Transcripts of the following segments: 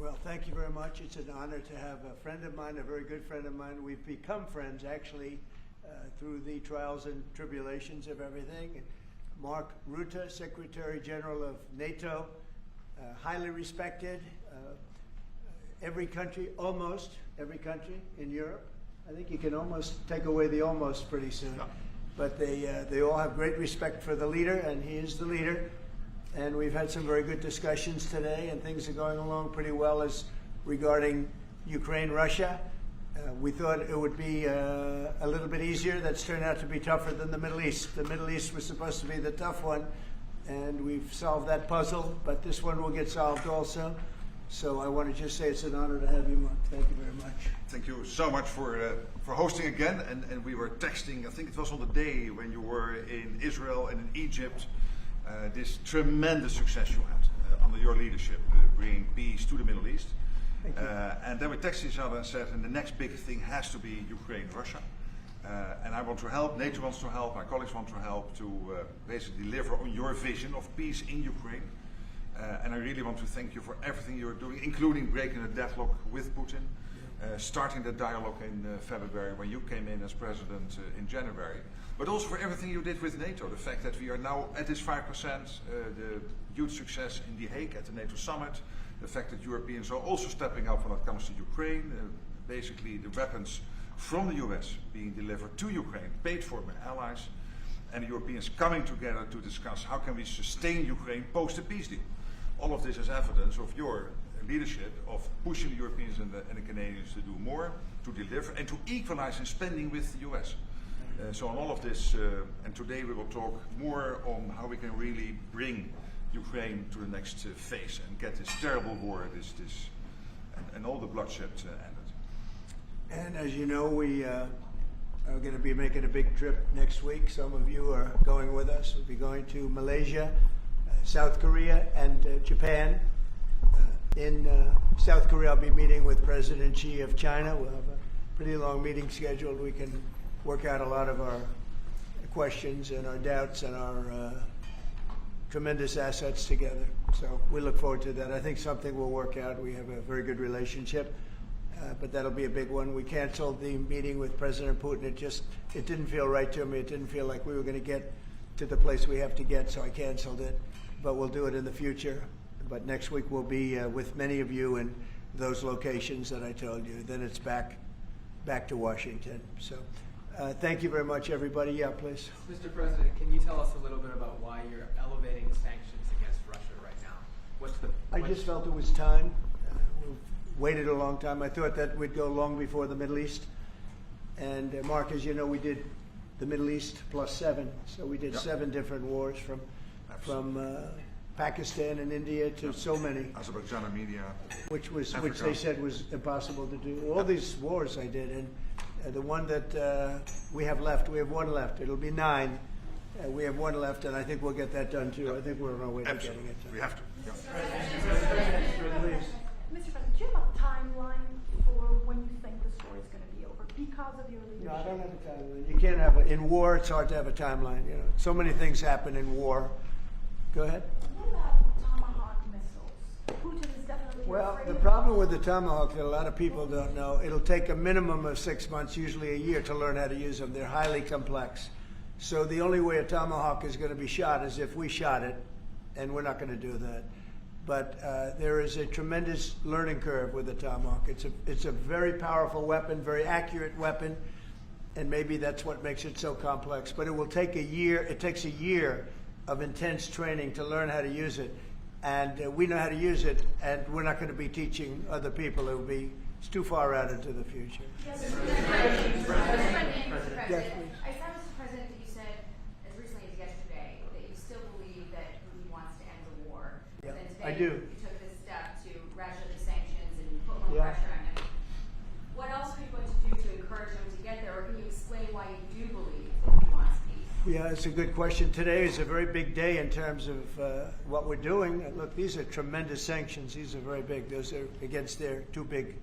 Well, thank you very much. It's an honor to have a friend of mine, a very good friend of mine. We've become friends, actually, through the trials and tribulations of everything. Mark Rutte, Secretary-General of NATO, highly respected. Every country, almost every country in Europe. I think you can almost take away the almost pretty soon. No. But they all have great respect for the leader, and he is the leader. And we've had some very good discussions today, and things are going along pretty well as regarding Ukraine, Russia. We thought it would be a little bit easier. That's turned out to be tougher than the Middle East. The Middle East was supposed to be the tough one, and we've solved that puzzle, but this one will get solved also. So I want to just say it's an honor to have you, Mark. Thank you very much. Thank you so much for hosting again. And we were texting, I think it was on the day when you were in Israel and in Egypt, this tremendous success you had under your leadership, bringing peace to the Middle East. Thank you. And then we texted each other and said, and the next big thing has to be Ukraine, Russia. And I want to help, NATO wants to help, my colleagues want to help to basically deliver on your vision of peace in Ukraine. And I really want to thank you for everything you're doing, including breaking the deadlock with Putin, starting the dialogue in February when you came in as president in January, but also for everything you did with NATO, the fact that we are now at this 5%, the huge success in The Hague at the NATO summit, the fact that Europeans are also stepping up when it comes to Ukraine, basically the weapons from the US being delivered to Ukraine, paid for by allies, and the Europeans coming together to discuss how can we sustain Ukraine post the peace deal. All of this is evidence of your leadership of pushing the Europeans and the Canadians to do more, to deliver, and to equalize in spending with the US. So on all of this, and today we will talk more on how we can really bring Ukraine to the next phase and get this terrible war, and all the bloodshed ended. And as you know, we are going to be making a big trip next week. Some of you are going with us. We'll be going to Malaysia, South Korea, and Japan. In South Korea, I'll be meeting with President Xi of China. We'll have a pretty long meeting scheduled. We can work out a lot of our questions and our doubts and our tremendous assets together. So we look forward to that. I think something will work out. We have a very good relationship, but that'll be a big one. We canceled the meeting with President Putin. It didn't feel right to me. It didn't feel like we were going to get to the place we have to get, so I canceled it. But we'll do it in the future. But next week we'll be with many of you in those locations that I told you. Then it's back to Washington. So thank you very much, everybody. Yeah, please. Mr. President, can you tell us a little bit about why you're elevating sanctions against Russia right now? I just felt it was time. We've waited a long time. I thought that we'd go long before the Middle East. And Mark, as you know, we did the Middle East +7. So we did 7 different wars from Pakistan and India to so many. Azerbaijan, Armenia. Which they said was impossible to do. All these wars I did, and the one that we have left, we have one left. It'll be 9. We have one left, and I think we'll get that done too. I think we're on our way to getting it done. We have to. Yeah. Mr. President, do you have a timeline for when you think the story is going to be over because of your leadership? No, I don't have a timeline. You can't have in war. It's hard to have a timeline. You know, so many things happen in war. Go ahead. What about Tomahawk missiles? Putin is definitely Well, the problem with the Tomahawk that a lot of people don't know, it'll take a minimum of 6 months, usually a year, to learn how to use them. They're highly complex. So the only way a Tomahawk is going to be shot is if we shot it, and we're not going to do that. But there is a tremendous learning curve with the Tomahawk. It's a very powerful weapon, very accurate weapon, and maybe that's what makes it so complex. But it will take a year. It takes a year of intense training to learn how to use it. And we know how to use it, and we're not going to be teaching other people. It's too far out into the future. Yes, Mr. President. Yes, please. I saw, Mr. President, that you said as recently as yesterday that you still believe that Putin wants to end the war. Yeah, and today I do. You took this step to ratchet the sanctions and put more pressure on him. What else are you going to do to encourage him to get there, or can you explain why you do believe that he wants peace? Yeah, it's a good question. Today is a very big day in terms of what we're doing. Look, these are tremendous sanctions. These are very big. Those are against their 2 big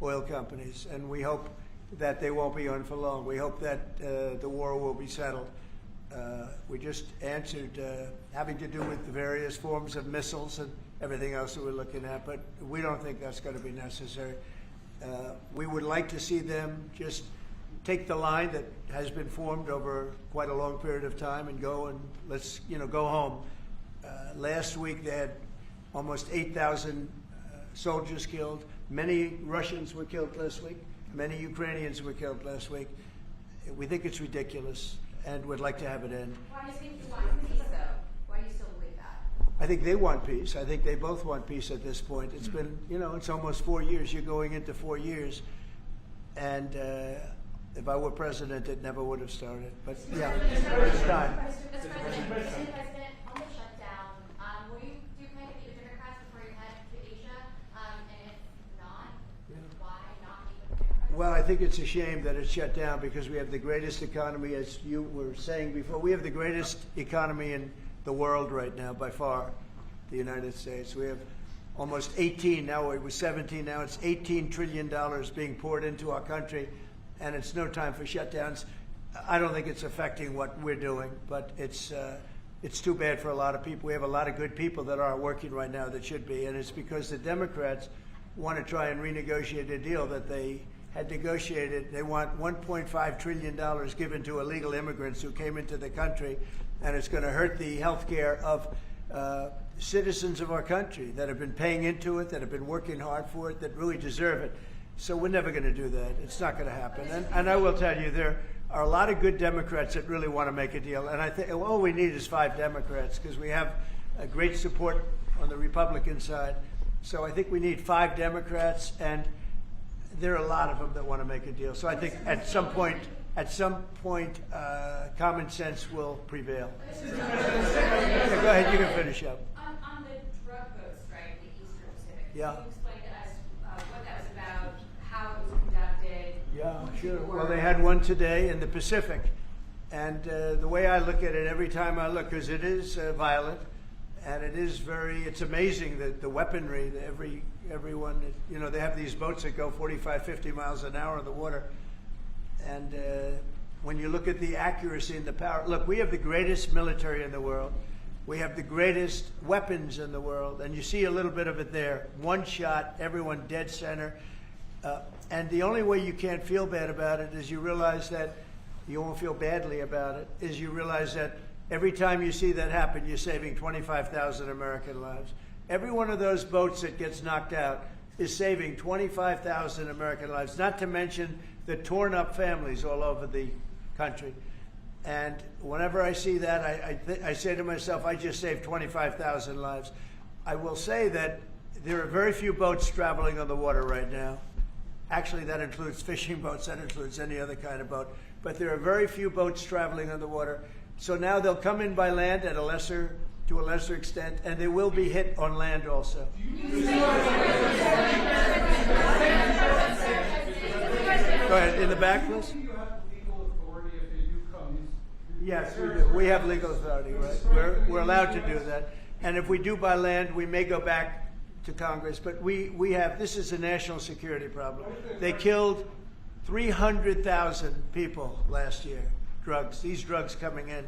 oil companies. And we hope that they won't be on for long. We hope that the war will be settled. We just answered having to do with the various forms of missiles and everything else that we're looking at, but we don't think that's going to be necessary. We would like to see them just take the line that has been formed over quite a long period of time and go and let's go home. Last week they had almost 8,000 soldiers killed. Many Russians were killed last week. Many Ukrainians were killed last week. We think it's ridiculous and would like to have it end. Why do you think you want peace, though? Why do you still believe that? I think they want peace. I think they both want peace at this point. It's been, it's almost 4 years. You're going into 4 years. And if I were president, it never would have started. But yeah, it's time. Mr. President, on the shutdown, do you plan to meet with Democrats before you head to Asia? And if not, why not meet with Democrats? Well, I think it's a shame that it's shut down because we have the greatest economy, as you were saying before. We have the greatest economy in the world right now, by far, the United States. We have almost 18, now it was 17, now it's $18 trillion being poured into our country, and it's no time for shutdowns. I don't think it's affecting what we're doing, but it's too bad for a lot of people. We have a lot of good people that aren't working right now that should be, and it's because the Democrats want to try and renegotiate a deal that they had negotiated. They want $1.5 trillion given to illegal immigrants who came into the country, and it's going to hurt the health care of citizens of our country that have been paying into it, that have been working hard for it, that really deserve it. So we're never going to do that. It's not going to happen. And I will tell you, there are a lot of good Democrats that really want to make a deal. And I think all we need is 5 Democrats because we have a great support on the Republican side. So I think we need 5 Democrats, and there are a lot of them that want to make a deal. So I think at some point, common sense will prevail. Yeah, go ahead, you can finish up. On the drug boat strike in the Eastern Pacific, Yeah. can you explain to us what that was about, how it was conducted? Yeah, sure. Well, they had one today in the Pacific. And the way I look at it every time I look, because it is violent, and it is it's amazing that the weaponry, that everyone, they have these boats that go 45, 50 miles an hour in the water. And when you look at the accuracy and the power, look, we have the greatest military in the world. We have the greatest weapons in the world. And you see a little bit of it there. One shot, everyone dead center. And the only way you can't feel bad about it is you realize that you won't feel badly about it, is you realize that every time you see that happen, you're saving 25,000 American lives. Every one of those boats that gets knocked out is saving 25,000 American lives, not to mention the torn up families all over the country. And whenever I see that, I say to myself, I just saved 25,000 lives. I will say that there are very few boats traveling on the water right now. Actually, that includes fishing boats, that includes any other kind of boat. But there are very few boats traveling on the water. So now they'll come in by land to a lesser extent, and they will be hit on land also. Go ahead, in the back, please. Do you have legal authority if they do come? Yes, we do. We have legal authority, right? We're allowed to do that. And if we do by land, we may go back to Congress. But we have, this is a national security problem. They killed 300,000 people last year, these drugs coming in.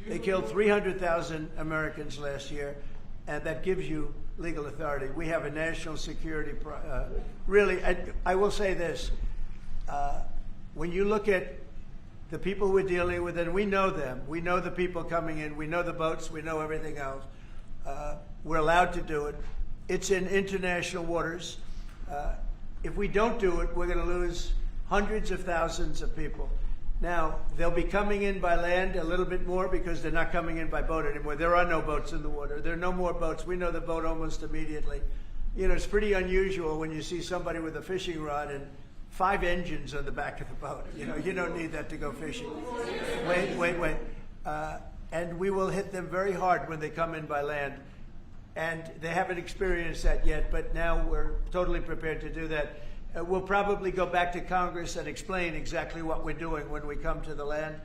They killed 300,000 Americans last year, and that gives you legal authority. We have a national security, really, I will say this. When you look at the people we're dealing with, and we know them, we know the people coming in, we know the boats, we know everything else. We're allowed to do it. It's in international waters. If we don't do it, we're going to lose hundreds of thousands of people. Now, they'll be coming in by land a little bit more because they're not coming in by boat anymore. There are no boats in the water. There are no more boats. We know the boat almost immediately. It's pretty unusual when you see somebody with a fishing rod and 5 engines on the back of the boat. You don't need that to go fishing. Wait. And we will hit them very hard when they come in by land. And they haven't experienced that yet, but now we're totally prepared to do that. We'll probably go back to Congress and explain exactly what we're doing when we come to the land.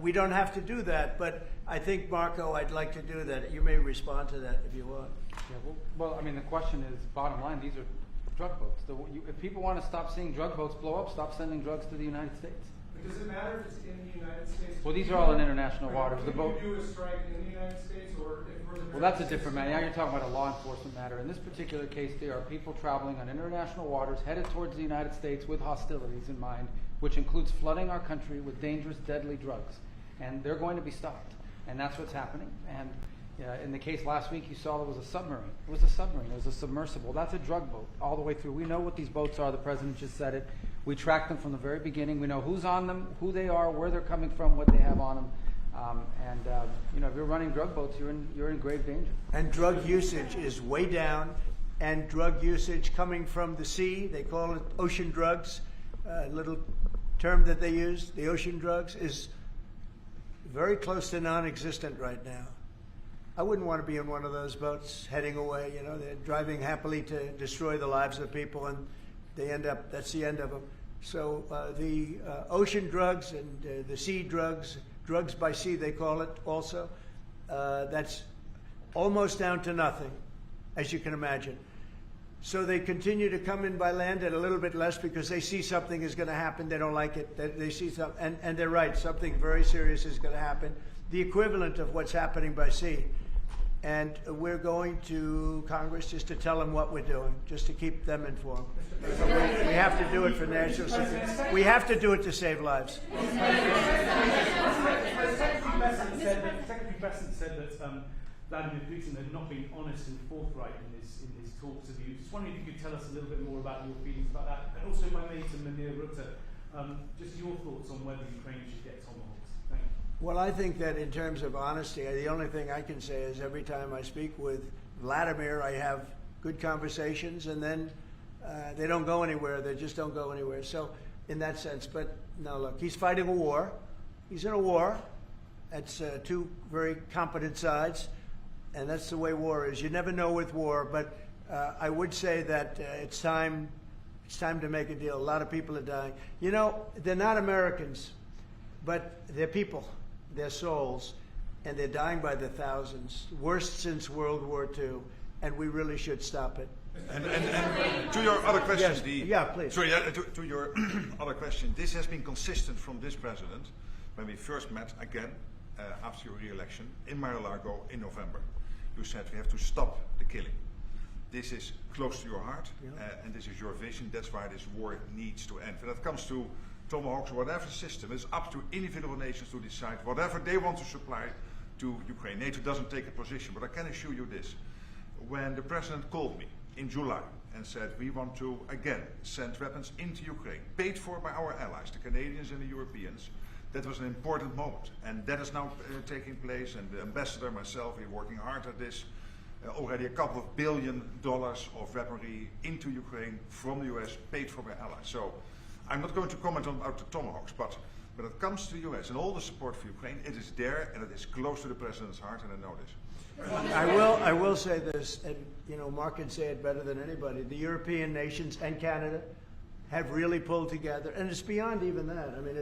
We don't have to do that, but I think, Marco, I'd like to do that. You may respond to that if you want. Yeah, well, I mean, the question is, bottom line, these are drug boats. If people want to stop seeing drug boats blow up, stop sending drugs to the United States. But does it matter if it's in the United States? Well, these are all in international waters. The Could boat. you do a strike in the United States, or if we're the Well, that's a different matter. Now you're talking about a law enforcement matter. In this particular case, there are people traveling on international waters headed towards the United States with hostilities in mind, which includes flooding our country with dangerous, deadly drugs. And they're going to be stopped. And that's what's happening. And in the case last week, you saw there was a submarine. It was a submarine. It was a submersible. That's a drug boat all the way through. We know what these boats are. The president just said it. We track them from the very beginning. We know who's on them, who they are, where they're coming from, what they have on them. If you're running drug boats, you're in grave danger. And drug usage is way down, and drug usage coming from the sea, they call it ocean drugs, a little term that they use, the ocean drugs, is very close to non-existent right now. I wouldn't want to be in one of those boats heading away. They're driving happily to destroy the lives of people, and they end up, that's the end of them. So the ocean drugs and the sea drugs, drugs by sea they call it also, that's almost down to nothing, as you can imagine. So they continue to come in by land at a little bit less because they see something is going to happen. They don't like it. They see something, and they're right. Something very serious is going to happen. The equivalent of what's happening by sea. And we're going to Congress just to tell them what we're doing, just to keep them informed. We have to do it for national security. We have to do it to save lives. Secretary President said that Vladimir Putin had not been honest and forthright in his talks with you. Just wondering if you could tell us a little bit more about your feelings about that, and also, if I may, to Rutte, just your thoughts on whether Ukraine should get tomahawks. Thank you. Well, I think that in terms of honesty, the only thing I can say is every time I speak with Vladimir, I have good conversations, and then they don't go anywhere. They just don't go anywhere. So in that sense, but no, look, he's fighting a war. He's in a war. That's two very competent sides, and that's the way war is. You never know with war, but I would say that it's time to make a deal. A lot of people are dying. They're not Americans, but they're people. They're souls, and they're dying by the thousands, worst since World War II, and we really should stop it. And to your other question, yes. Please. Sorry, to your other question, this has been consistent from this president when we first met again after your re-election in Mar-a-Lago in November. You said we have to stop the killing. This is close to your heart, and this is your vision. That's why this war needs to end. When it comes to tomahawks or whatever system, it's up to individual nations to decide whatever they want to supply to Ukraine. NATO doesn't take a position, but I can assure you this. When the president called me in July and said we want to again send weapons into Ukraine, paid for by our allies, the Canadians and the Europeans, that was an important moment. And that is now taking place, and the ambassador, myself, we're working hard at this. Already a couple of $1 billion of weaponry into Ukraine from the US, paid for by allies. So I'm not going to comment on about the tomahawks, but when it comes to the US and all the support for Ukraine, it is there and it is close to the president's heart, and I know this. I will say this, and Mark can say it better than anybody. The European nations and Canada have really pulled together, and it's beyond even that. I mean,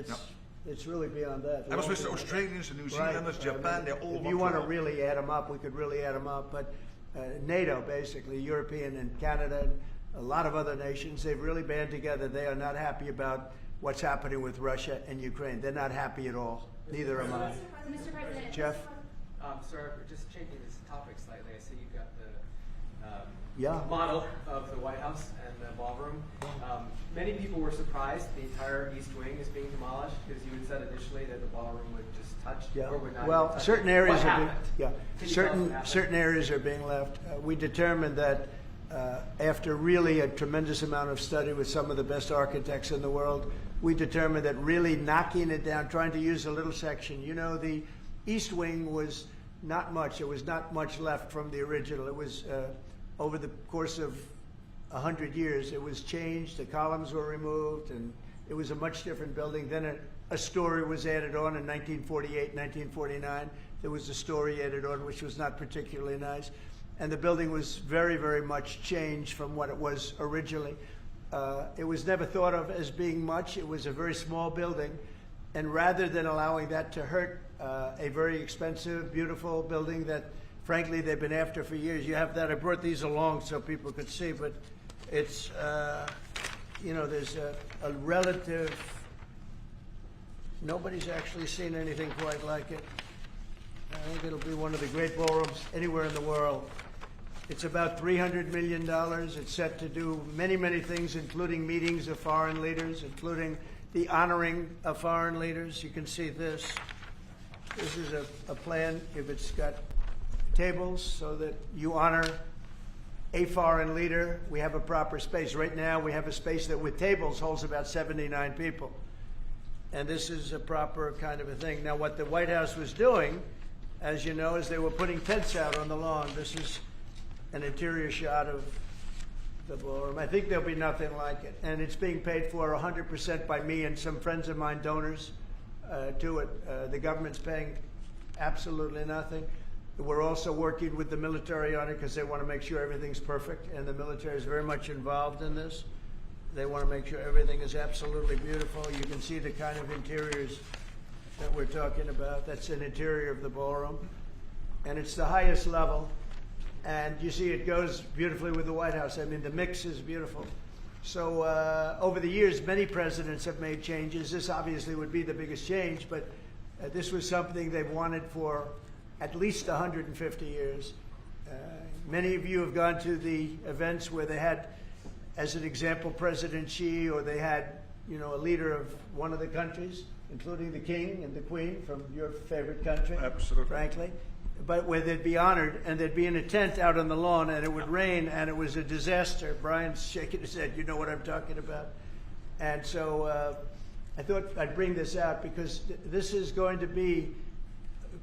it's really beyond that. I was with the Australians, the New Zealanders, Japan. They all. If you want to really add them up, we could really add them up. But NATO, basically, European and Canada, and a lot of other nations, they've really band together. They are not happy about what's happening with Russia and Ukraine. They're not happy at all. Neither am I. Mr. President. Jeff? Sir, just changing this topic slightly, I see you've got the Yeah. model of the White House and the ballroom. Many people were surprised the entire East Wing is being demolished, because you had said initially that the ballroom would just touch or would not. Well, touch certain it. areas What are being, happened? certain areas are being left. We determined that after really a tremendous amount of study with some of the best architects in the world, we determined that really knocking it down, trying to use a little section. The East Wing was not much. There was not much left from the original. It was over the course of 100 years, it was changed. The columns were removed, and it was a much different building. Then a story was added on in 1948, 1949. There was a story added on, which was not particularly nice. And the building was very, very much changed from what it was originally. It was never thought of as being much. It was a very small building. And rather than allowing that to hurt a very expensive, beautiful building that, frankly, they've been after for years. You have that. I brought these along so people could see, but it's, there's a relative Nobody's actually seen anything quite like it. I think it'll be one of the great ballrooms anywhere in the world. It's about $300 million. It's set to do many, many things, including meetings of foreign leaders, including the honoring of foreign leaders. You can see this. This is a plan. If it's got tables so that you honor a foreign leader, we have a proper space. Right now, we have a space that with tables holds about 79 people. And this is a proper kind of a thing. Now, what the White House was doing, as you know, is they were putting tents out on the lawn. This is an interior shot of the ballroom. I think there'll be nothing like it. And it's being paid for 100% by me and some friends of mine, donors to it. The government's paying absolutely nothing. We're also working with the military on it because they want to make sure everything's perfect. And the military is very much involved in this. They want to make sure everything is absolutely beautiful. You can see the kind of interiors that we're talking about. That's an interior of the ballroom. And it's the highest level. And you see it goes beautifully with the White House. I mean, the mix is beautiful. So over the years, many presidents have made changes. This obviously would be the biggest change, but this was something they've wanted for at least 150 years. Many of you have gone to the events where they had, as an example, President Xi, or they had, you know, a leader of one of the countries, including the king and the queen from your favorite country, Absolutely. frankly. But where they'd be honored, and they'd be in a tent out on the lawn, and it would rain, and it was a disaster. Brian's shaking his head. You know what I'm talking about. And so I thought I'd bring this out because this is going to be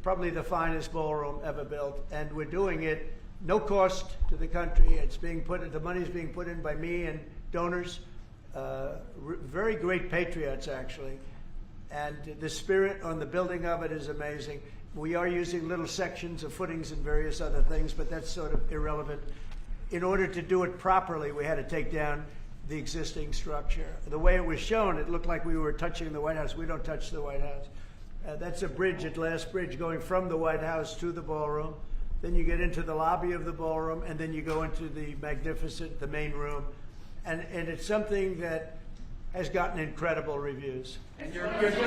probably the finest ballroom ever built, and we're doing it no cost to the country. It's being put, the money's being put in by me and donors, very great patriots actually, and the spirit on the building of it is amazing. We are using little sections of footings and various other things, but that's sort of irrelevant. In order to do it properly, we had to take down the existing structure. The way it was shown, it looked like we were touching the White House. We don't touch the White House. That's a bridge, a glass bridge, going from the White House to the ballroom. Then you get into the lobby of the ballroom, and then you go into the magnificent, the main room. And it's something that has gotten incredible reviews. And you're just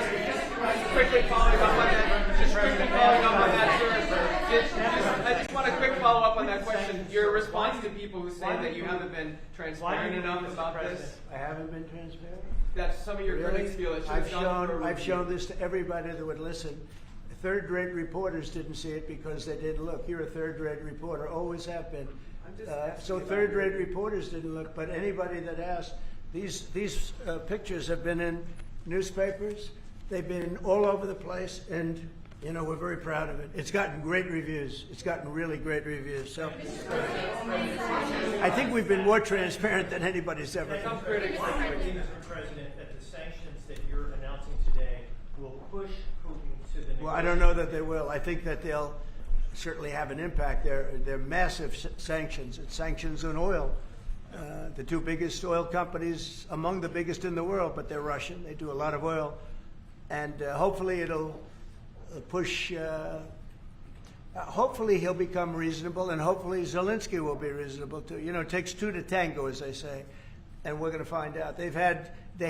quickly following up on that. Just quickly following up on that, sir. I just want a quick follow up on that question. Your response to people who say that you haven't been transparent enough about this. I haven't been transparent. That some of your critics feel it should have gone through a I've review. shown this to everybody that would listen. Third-rate reporters didn't see it because they didn't look. You're a third-rate reporter, always have been. So third-rate reporters didn't look, but anybody that asked, these pictures have been in newspapers. They've been all over the place, and you know we're very proud of it. It's gotten great reviews. It's gotten really great reviews. So I think we've been more transparent than anybody's ever been. Some critics. Mr. President, that the sanctions that you're announcing today will push Putin to the. Well, I don't know that they will. I think that they'll certainly have an impact. They're massive sanctions. It's sanctions on oil. The two biggest oil companies, among the biggest in the world, but they're Russian. They do a lot of oil. And hopefully it'll push, hopefully he'll become reasonable, and hopefully Zelensky will be reasonable too. You know, it takes two to tango, as they say, and we're going to find out. They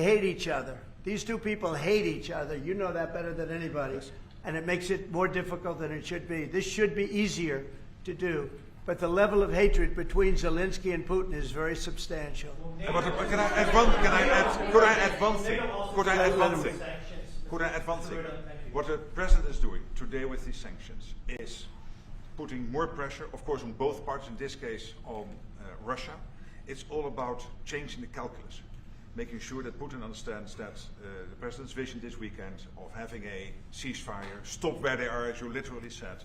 hate each other. These two people hate each other. You know that better than anybody. And it makes it more difficult than it should be. This should be easier to do. But the level of hatred between Zelensky and Putin is very substantial. Could I add one thing? What the president is doing today with these sanctions is putting more pressure, of course, on both parties, in this case on Russia. It's all about changing the calculus, making sure that Putin understands that the president's vision this weekend of having a ceasefire, stop where they are, as you literally said,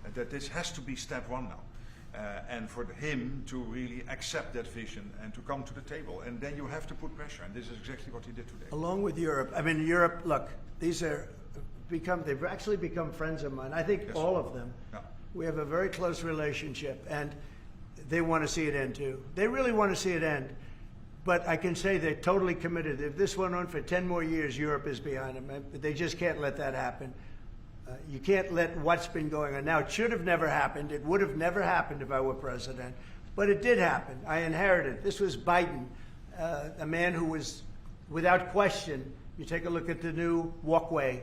and that this has to be step one now. And for him to really accept that vision and to come to the table. And then you have to put pressure, and this is exactly what he did today. Along with Europe. I mean, Europe, look, they've actually become friends of mine. I think Yes. all of them. Yeah. We have a very close relationship, and they want to see it end too. They really want to see it end. But I can say they're totally committed. If this went on for 10 more years, Europe is behind them. They just can't let that happen. You can't let what's been going on. Now, it should have never happened. It would have never happened if I were president. But it did happen. I inherited. This was Biden, a man who was, without question, You take a look at the new walkway,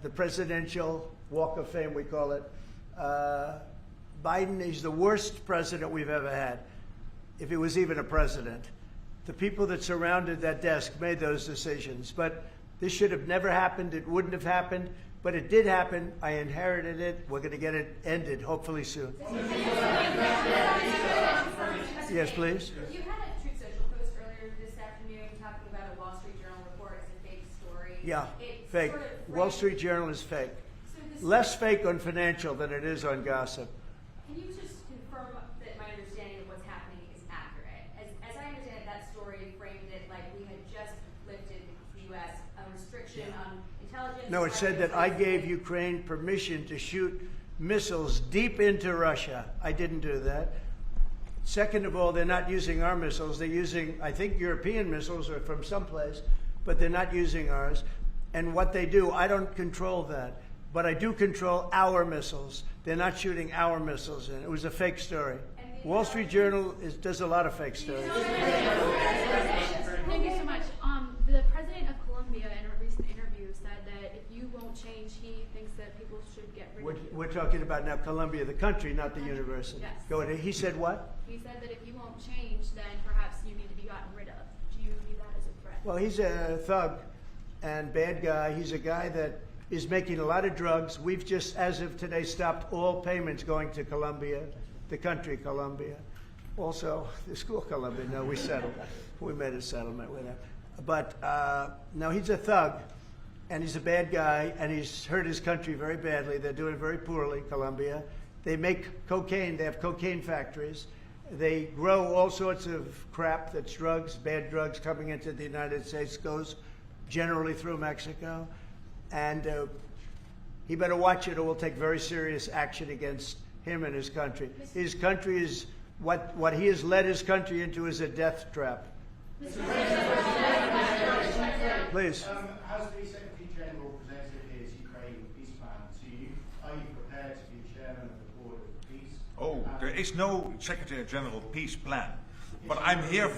the Presidential Walk of Fame, we call it. Biden is the worst president we've ever had, if he was even a president. The people that surrounded that desk made those decisions. But this should have never happened. It wouldn't have happened. But it did happen. I inherited it. We're going to get it ended, hopefully soon. Yes, please. You had a Truth Social post earlier this afternoon talking about a Wall Street Journal report as a fake story. Yeah, It fake. sort of Wall Street Journal is fake. So this- Less fake on financial than it is on gossip. Can you just confirm that my understanding of what's happening is accurate? As I understand it, that story framed it like we had just lifted the U.S. a restriction on intelligence. No, it said that I gave Ukraine permission to shoot missiles deep into Russia. I didn't do that. Second of all, they're not using our missiles. They're using, I think, European missiles or from someplace, but they're not using ours. And what they do, I don't control that. But I do control our missiles. They're not shooting our missiles in. It was a fake story. Wall Street Journal does a lot of fake stories. Thank you so much. The president of Colombia in a recent interview said that if you won't change, he thinks that people should get rid of you. We're talking about now Colombia, the country, not the university. Yes. Go ahead. He said what? He said that if you won't change, then perhaps you need to be gotten rid of. Do you view that as a threat? Well, he's a thug and bad guy. He's a guy that is making a lot of drugs. We've just, as of today, stopped all payments going to Colombia, the country Colombia. Also, the school Colombia. No, we settled. We made a settlement with him. But no, he's a thug, and he's a bad guy, and he's hurt his country very badly. They're doing very poorly, Colombia. They make cocaine. They have cocaine factories. They grow all sorts of crap that's drugs, bad drugs coming into the United States, goes generally through Mexico. And he better watch it or we'll take very serious action against him and his country. His country is, what he has led his country into is a death trap. Please. Has the Secretary-General presented his Ukraine peace plan to you? Are you prepared to be chairman of the board of peace? Oh, there is no Secretary-General peace plan. But I'm here, I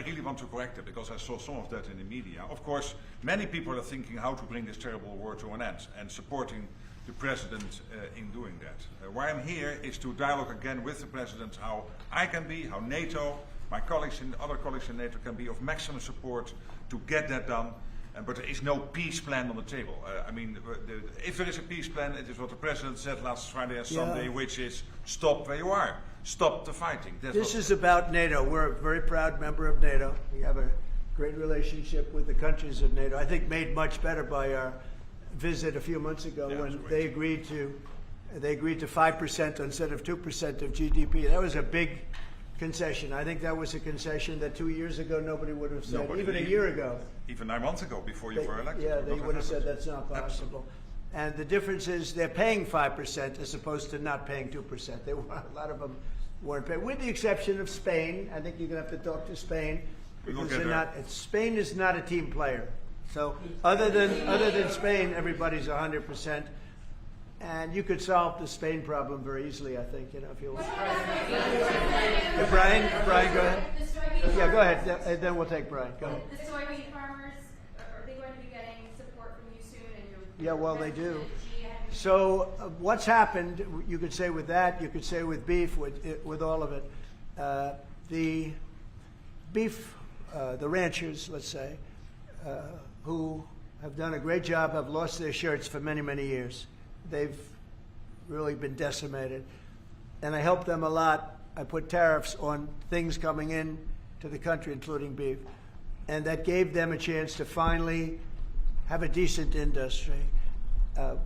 really want to correct it because I saw some of that in the media. Of course, many people are thinking how to bring this terrible war to an end and supporting the President in doing that. Why I'm here is to dialogue again with the President how I can be, how NATO, my colleagues and other colleagues in NATO can be of maximum support to get that done. But there is no peace plan on the table. If there is a peace plan, it is what the President said last Friday and Sunday, which is stop where you are. Stop the fighting. This is about NATO. We're a very proud member of NATO. We have a great relationship with the countries of NATO. I think made much better by our visit a few months ago when they agreed to 5% instead of 2% of GDP. That was a big concession. I think that was a concession that 2 years ago nobody would have said, even a year ago. Even 9 months ago, before you were elected. Yeah, they would have said that's not possible. Absolutely. And the difference is they're paying 5% as opposed to not paying 2%. A lot of them weren't paying, with the exception of Spain. I think you're going to have to talk to Spain because they're not. Spain is not a team player. So other than Spain, everybody's 100%. And you could solve the Spain problem very easily, I think, if you want. Yeah, Brian, go ahead. Yeah, go ahead. Then we'll take Brian. Go ahead. The soybean farmers, are they going to be getting support from you soon? Yeah, well, they do. So what's happened, you could say with that, you could say with beef, with all of it. The beef, the ranchers, let's say, who have done a great job, have lost their shirts for many, many years. They've really been decimated. And I helped them a lot. I put tariffs on things coming in to the country, including beef. And that gave them a chance to finally have a decent industry.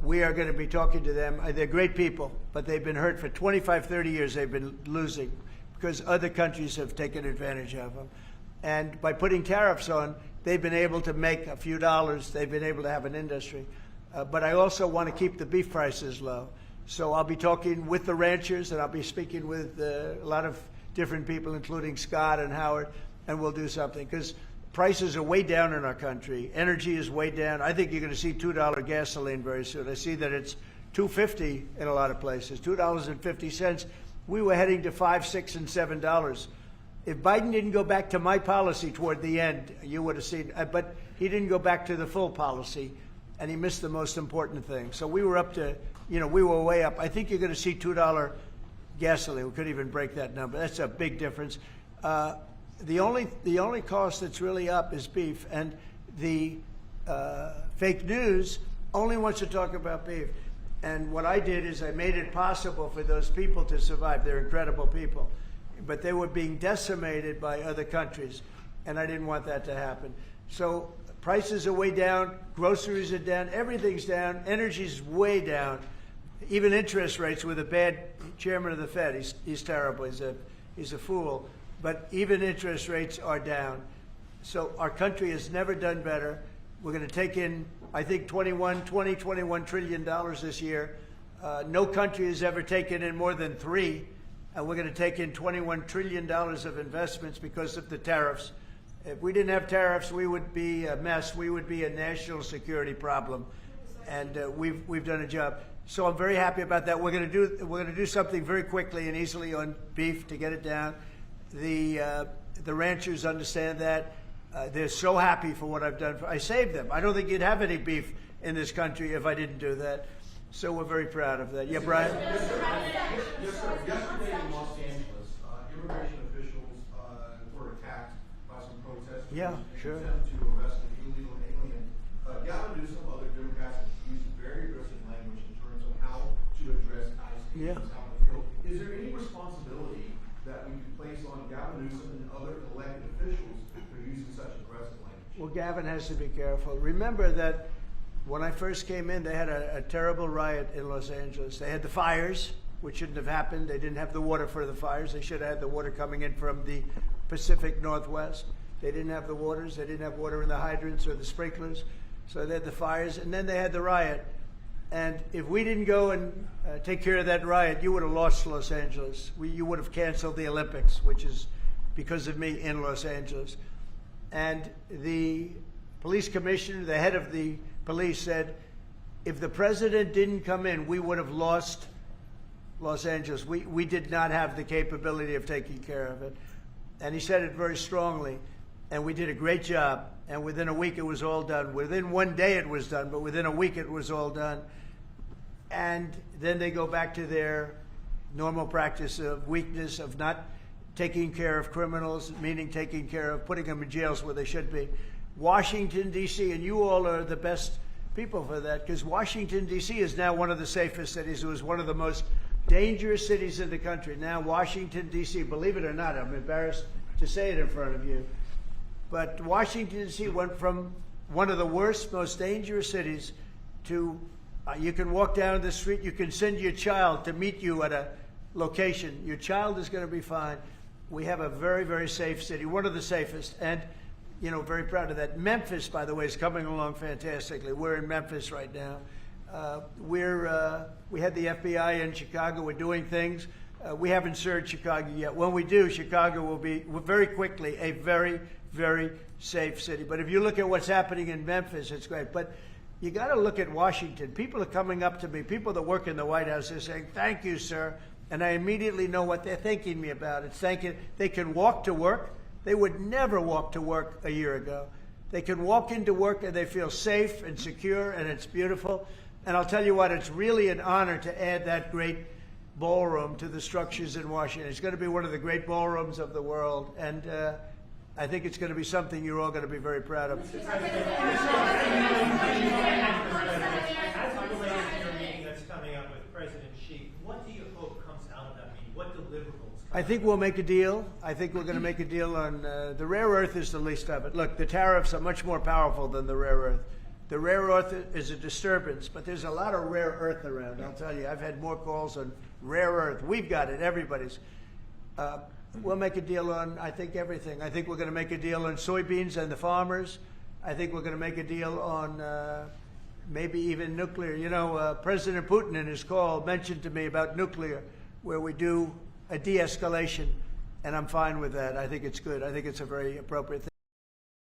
We are going to be talking to them. They're great people, but they've been hurt for 25, 30 years. They've been losing because other countries have taken advantage of them. And by putting tariffs on, they've been able to make a few dollars. They've been able to have an industry. But I also want to keep the beef prices low. So I'll be talking with the ranchers, and I'll be speaking with a lot of different people, including Scott and Howard, and we'll do something. Because prices are way down in our country. Energy is way down. I think you're going to see $2 gasoline very soon. I see that it's $2.50 in a lot of places, $2.50. We were heading to $5, $6, and $7 if Biden didn't go back to my policy toward the end, you would have seen, but he didn't go back to the full policy, and he missed the most important thing. So we were up to, we were way up. I think you're going to see $2 gasoline. We couldn't even break that number. That's a big difference. The only cost that's really up is beef, and the fake news only wants to talk about beef. And what I did is I made it possible for those people to survive. They're incredible people. But they were being decimated by other countries, and I didn't want that to happen. So prices are way down, groceries are down, everything's down, energy's way down. Even interest rates with a bad chairman of the Fed. He's terrible. He's a fool. But even interest rates are down. So our country has never done better. We're going to take in, I think, $21 trillion this year. No country has ever taken in more than 3. And we're going to take in $21 trillion of investments because of the tariffs. If we didn't have tariffs, we would be a mess. We would be a national security problem. And we've done a job. So I'm very happy about that. We're going to do something very quickly and easily on beef to get it down. The ranchers understand that. They're so happy for what I've done. I saved them. I don't think you'd have any beef in this country if I didn't do that. So we're very proud of that. Yeah, Brian? Yes, sir. Yesterday in Los Angeles, immigration officials were attacked by some protesters. Yeah, sure. In an attempt to arrest an illegal alien. Gavin Newsom, other Democrats have used very aggressive language in terms of how to address ICE agents out in the field. Is there any responsibility that we can place on Gavin Newsom and other elected officials for using such aggressive language? Well, Gavin has to be careful. Remember that when I first came in, they had a terrible riot in Los Angeles. They had the fires, which shouldn't have happened. They didn't have the water for the fires. They should have had the water coming in from the Pacific Northwest. They didn't have the waters. They didn't have water in the hydrants or the sprinklers. So they had the fires, and then they had the riot. And if we didn't go and take care of that riot, you would have lost Los Angeles. You would have canceled the Olympics, which is because of me in Los Angeles. And the police commissioner, the head of the police, said, if the president didn't come in, we would have lost Los Angeles. We did not have the capability of taking care of it. And he said it very strongly. And we did a great job. And within a week, it was all done. Within one day, it was done. But within a week, it was all done. And then they go back to their normal practice of weakness, of not taking care of criminals, meaning taking care of putting them in jails where they should be. Washington, D.C., and you all are the best people for that, because Washington, D.C. is now one of the safest cities. It was one of the most dangerous cities in the country. Now Washington, D.C., believe it or not, I'm embarrassed to say it in front of you, but Washington, D.C. went from one of the worst, most dangerous cities to, you can walk down the street, you can send your child to meet you at a location. Your child is going to be fine. We have a very, very safe city, one of the safest, and very proud of that. Memphis, by the way, is coming along fantastically. We're in Memphis right now. We had the FBI in Chicago. We're doing things. We haven't served Chicago yet. When we do, Chicago will be very quickly a very, very safe city. But if you look at what's happening in Memphis, it's great. But you got to look at Washington. People are coming up to me. People that work in the White House are saying, "Thank you, sir," and I immediately know what they're thanking me about. It's thanking. They can walk to work. They would never walk to work a year ago. They can walk into work and they feel safe and secure, and it's beautiful. And I'll tell you what, it's really an honor to add that great ballroom to the structures in Washington. It's going to be one of the great ballrooms of the world, and I think it's going to be something you're all going to be very proud of. As it relates to your meeting that's coming up with President Xi, what do you hope comes out of that meeting? What deliverables? I think we'll make a deal. I think we're going to make a deal on the rare earth is the least of it. Look, the tariffs are much more powerful than the rare earth. The rare earth is a disturbance, but there's a lot of rare earth around. I'll tell you, I've had more calls on rare earth. We've got it. Everybody's. We'll make a deal on, I think, everything. I think we're going to make a deal on soybeans and the farmers. I think we're going to make a deal on maybe even nuclear. President Putin in his call mentioned to me about nuclear, where we do a de-escalation, and I'm fine with that. I think it's good. I think it's a very appropriate thing.